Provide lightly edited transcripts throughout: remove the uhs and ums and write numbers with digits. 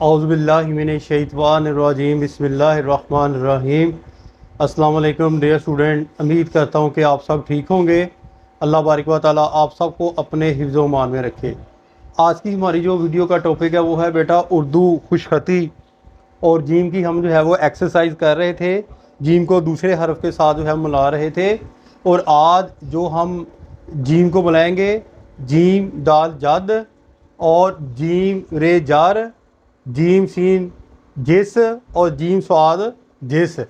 औज़ुबिल्लाहिमिनश्शैतानिर्रजीम बिस्मिल्लाहिर्रहमानिर्रहीम। अस्सलाम वालेकुम डियर स्टूडेंट, उम्मीद करता हूँ कि आप सब ठीक होंगे। अल्लाह बारिक व तआला आप सबको अपने हिफ्ज़ मान में रखे। आज की हमारी जो वीडियो का टॉपिक है वो है बेटा उर्दू खुशखती और जीम की। हम जो है वो एक्सरसाइज कर रहे थे, जीम को दूसरे हरफ के साथ जो है मिला रहे थे। और आज जो हम जीम को बुलाएंगे जीम दाल जद और जीम रे जार, जीम सीन जिस और जीम स्वाद जिस।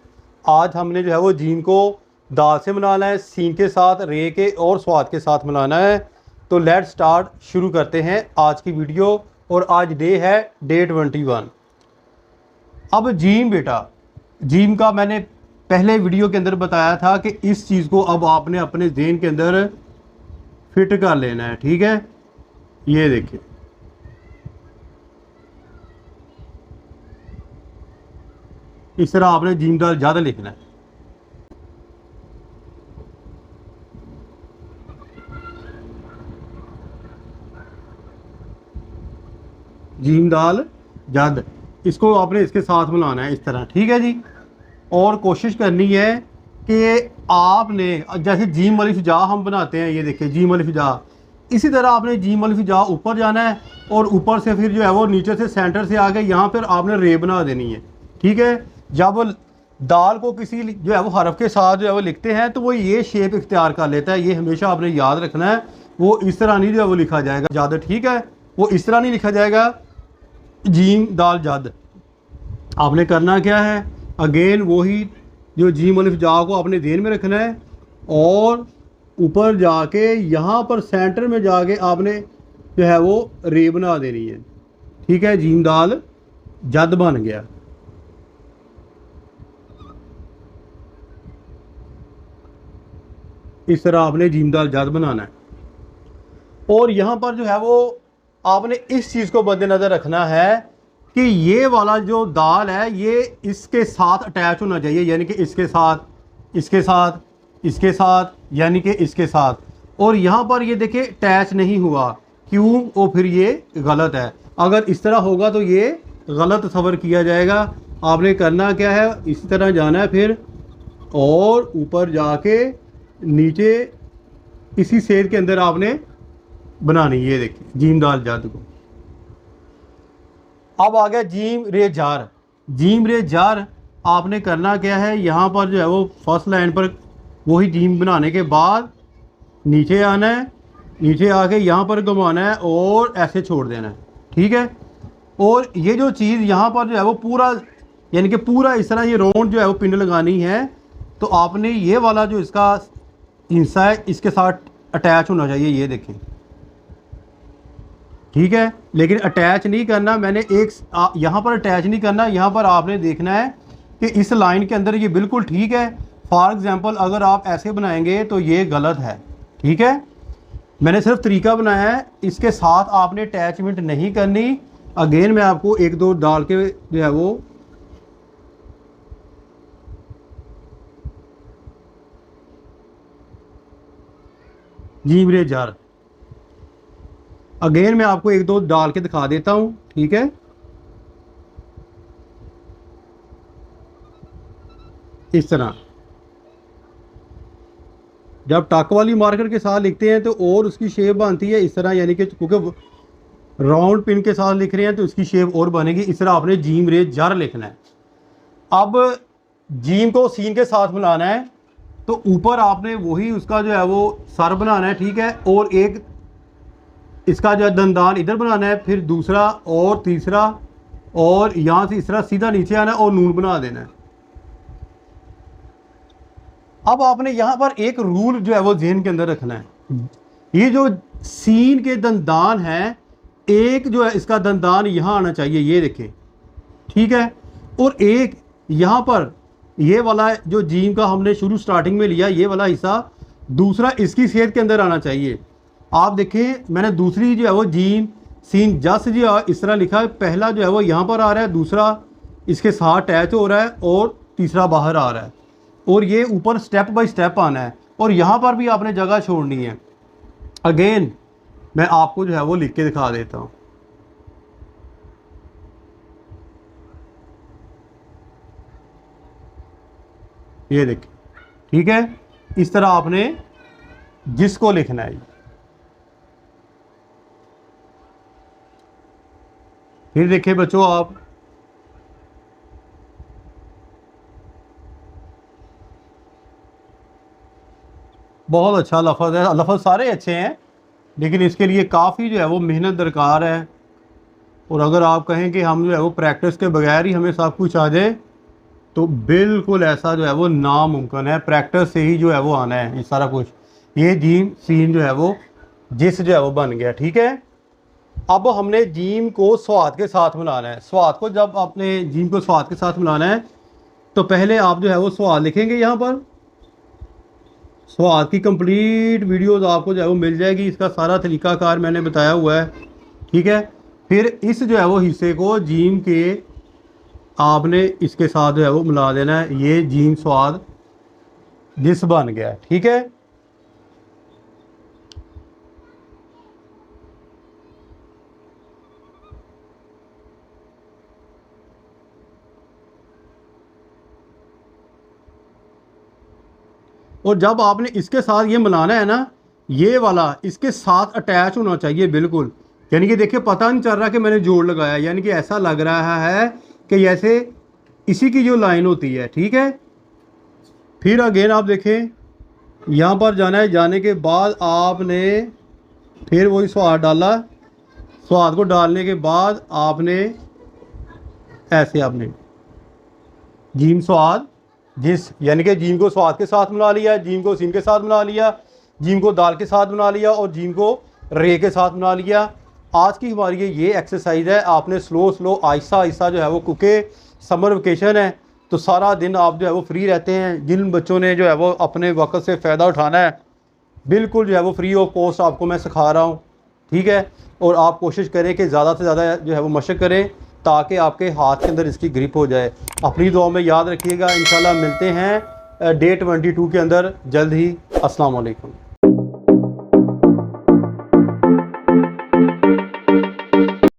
आज हमने जो है वो जीम को दाल से मिलाना है, सीन के साथ, रे के और स्वाद के साथ मिलाना है। तो लेट स्टार्ट, शुरू करते हैं आज की वीडियो। और आज डे है डे 21। अब जीम बेटा, जीम का मैंने पहले वीडियो के अंदर बताया था कि इस चीज़ को अब आपने अपने ज़हन के अंदर फिट कर लेना है। ठीक है, ये देखिए, इस तरह आपने जीम दाल ज़्यादा लिखना है। जीम दाल जद, इसको आपने इसके साथ मिलाना है इस तरह। ठीक है जी। और कोशिश करनी है कि आपने जैसे जीम अलिफ जा हम बनाते हैं, ये देखिए जीम अलिफ जा, इसी तरह आपने जीम अलिफ जा ऊपर जाना है और ऊपर से फिर जो है वो नीचे से सेंटर से आके यहाँ पर आपने रे बना देनी है। ठीक है। जब दाल को किसी जो है वो हरफ के साथ जो है वो लिखते हैं तो वो ये शेप इख्तियार कर लेता है। ये हमेशा आपने याद रखना है। वो इस तरह नहीं जो है वो लिखा जाएगा ज़्यादा। ठीक है, वो इस तरह नहीं लिखा जाएगा जीम दाल जद। आपने करना क्या है, अगेन वही जो जीम अलिफ जा को आपने ध्यान में रखना है और ऊपर जाके यहाँ पर सेंटर में जाके आपने जो है वो रे बना देनी है। ठीक है, जीम दाल जद बन गया। इस तरह आपने जीम दाल जद बनाना है। और यहाँ पर जो है वो आपने इस चीज़ को मद्देनज़र रखना है कि ये वाला जो दाल है ये इसके साथ अटैच होना चाहिए, यानी कि इसके साथ, इसके साथ, इसके साथ, यानी कि इसके साथ। और यहाँ पर ये देखिए अटैच नहीं हुआ, क्यों? वो फिर ये गलत है। अगर इस तरह होगा तो ये गलत तस्वर किया जाएगा। आपने करना क्या है, इसी तरह जाना है फिर और ऊपर जाके नीचे इसी सेर के अंदर आपने बनानी। ये देखिए जीम दाल जद को। अब आ गया जीम रे जार। जीम रे जार आपने करना क्या है, यहाँ पर जो है वो फर्स्ट लाइन पर वही जीम बनाने के बाद नीचे आना है, नीचे आके यहाँ पर घुमाना है और ऐसे छोड़ देना है। ठीक है। और ये जो चीज़ यहाँ पर जो है वो पूरा, यानी कि पूरा इस तरह ये राउंड जो है वो पिन लगानी है। तो आपने ये वाला जो इसका हिस्सा है इसके साथ अटैच होना चाहिए। ये देखें, ठीक है। लेकिन अटैच नहीं करना, मैंने एक यहाँ पर अटैच नहीं करना। यहाँ पर आपने देखना है कि इस लाइन के अंदर ये बिल्कुल ठीक है। फॉर एग्जांपल अगर आप ऐसे बनाएंगे तो ये गलत है। ठीक है, मैंने सिर्फ तरीका बनाया है, इसके साथ आपने अटैचमेंट नहीं करनी। अगेन मैं आपको एक दो डाल के जो है वो जीम रे जार, अगेन मैं आपको एक दो डाल के दिखा देता हूँ। ठीक है, इस तरह जब टक वाली मार्कर के साथ लिखते हैं तो और उसकी शेप बनती है इस तरह, यानी कि क्योंकि राउंड पिन के साथ लिख रहे हैं तो उसकी शेप और बनेगी। इस तरह आपने जीम रे जार लिखना है। अब जीम को सीन के साथ मिलाना है तो ऊपर आपने वही उसका जो है वो सर बनाना है। ठीक है, और एक इसका जो दंदान इधर बनाना है, फिर दूसरा और तीसरा, और यहाँ से इस तरह सीधा नीचे आना है और नून बना देना है। अब आपने यहाँ पर एक रूल जो है वो ज़हन के अंदर रखना है। ये जो सीन के दंदान है, एक जो है इसका दंदान यहाँ आना चाहिए, ये देखें। ठीक है, और एक यहाँ पर ये वाला जो जीम का हमने शुरू स्टार्टिंग में लिया, ये वाला हिस्सा दूसरा इसकी सेहत के अंदर आना चाहिए। आप देखें मैंने दूसरी जो है वो जीम सीन जस जो है इस तरह लिखा है। पहला जो है वो यहाँ पर आ रहा है, दूसरा इसके साथ अटैच हो रहा है और तीसरा बाहर आ रहा है। और ये ऊपर स्टेप बाय स्टेप आना है और यहाँ पर भी आपने जगह छोड़नी है। अगेन मैं आपको जो है वो लिख के दिखा देता हूँ। ये देखिए, ठीक है। इस तरह आपने जिसको लिखना है। फिर देखिए बच्चों, आप बहुत अच्छा लफ्ज़ है, लफ्ज़ सारे अच्छे हैं, लेकिन इसके लिए काफ़ी जो है वो मेहनत दरकार है। और अगर आप कहें कि हम जो है वो प्रैक्टिस के बगैर ही हमें सब कुछ आ जाए, तो बिल्कुल ऐसा जो है वो नामुमकिन है। प्रैक्टिस से ही जो है वो आना है ये सारा कुछ। ये जीम सीन जो है वो जिस जो है वो बन गया, ठीक है। अब हमने जीम को स्वाद के साथ मिलाना है। स्वाद को जब आपने जीम को स्वाद के साथ मिलाना है, तो पहले आप जो है वो स्वाद लिखेंगे। यहाँ पर स्वाद की कंप्लीट वीडियोस आपको जो है वो मिल जाएगी, इसका सारा तरीकाकार मैंने बताया हुआ है, ठीक है। फिर इस जो है वो हिस्से को जीम के आपने इसके साथ जो है वो मिला देना है। ये जीम स्वाद जिस बन गया, ठीक है। और जब आपने इसके साथ ये मिलाना है ना, ये वाला इसके साथ अटैच होना चाहिए बिल्कुल। यानी कि देखिए, पता नहीं चल रहा कि मैंने जोड़ लगाया, यानी कि ऐसा लग रहा है कि जैसे इसी की जो लाइन होती है, ठीक है। फिर अगेन आप देखें, यहाँ पर जाना है, जाने के बाद आपने फिर वही स्वाद डाला। स्वाद को डालने के बाद आपने ऐसे आपने जीम स्वाद जिस, यानी कि जीम को स्वाद के साथ मिला लिया, जीम को सीन के साथ मिला लिया, जीम को दाल के साथ मिला लिया और जीम को रे के साथ मिला लिया। आज की हमारी ये एक्सरसाइज है। आपने स्लो आहिस्ता आहिस्ता जो है वो, क्योंकि समर वेकेशन है तो सारा दिन आप जो है वो फ्री रहते हैं। जिन बच्चों ने जो है वो अपने वक्त से फ़ायदा उठाना है, बिल्कुल जो है वो फ्री ऑफ कॉस्ट आपको मैं सिखा रहा हूँ, ठीक है। और आप कोशिश करें कि ज़्यादा से ज़्यादा जो है वो मशक करें, ताकि आपके हाथ के अंदर इसकी ग्रिप हो जाए। अपनी दुआ में याद रखिएगा। इंशाल्लाह मिलते हैं डे 22 के अंदर जल्द ही। अस्सलाम वालेकुम।